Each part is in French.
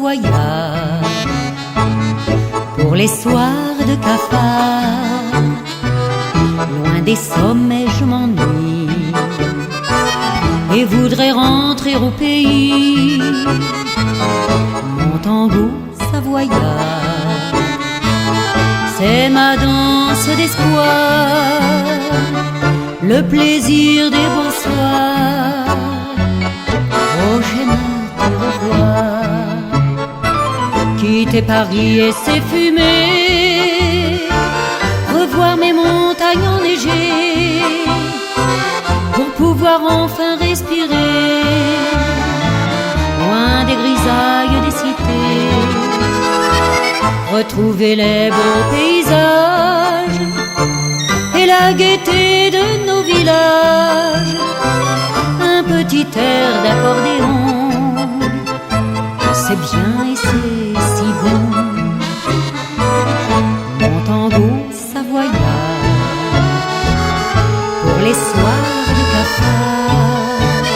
savoyard pour les soirs de cafard. Loin des sommets je m'ennuie et voudrais rentrer au pays. Mon tango savoyard, c'est ma danse d'espoir, le plaisir des bons soirs. Oh, j'aime te revoir, quitter Paris et ses fumées, revoir mes montagnes enneigées, pour pouvoir enfin respirer, loin des grisailles des cités, retrouver les beaux paysages et la gaieté de nos villages. Un petit air d'accordéon, c'est bien et c'est si bon. Mon tango savoyard pour les soirs de cafard.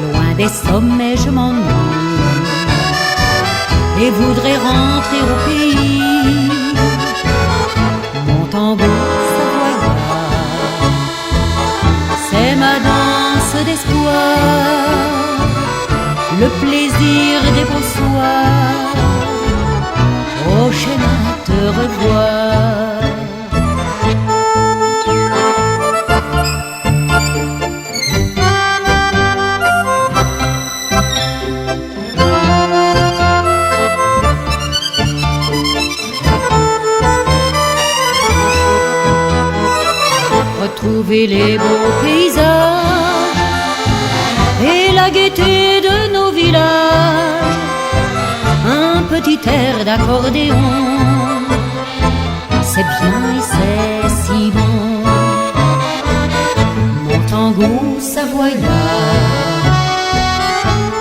Loin des sommets je m'ennuie et voudrais rentrer au pays. Mon tango savoyard, c'est ma danse d'espoir, le plaisir des beaux soirs. Oh, j'aime à te revoir. Retrouver les beaux paysages et la gaieté de nos villages. Un petit air d'accordéon, c'est bien et c'est si bon. Mon tango savoyard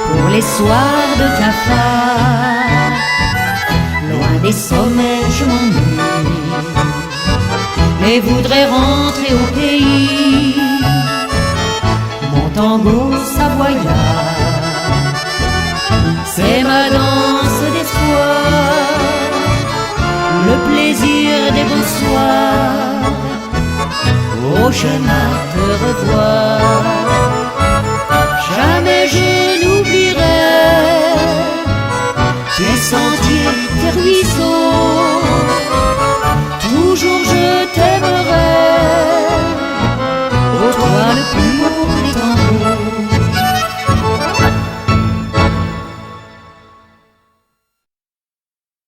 pour les soirs de cafard. Loin des sommets je m'ennuie et voudrais rentrer au pays. Mon tango savoyard, c'est ma danse d'espoir, le plaisir des bons soirs. Oh, j'aime à te revoir.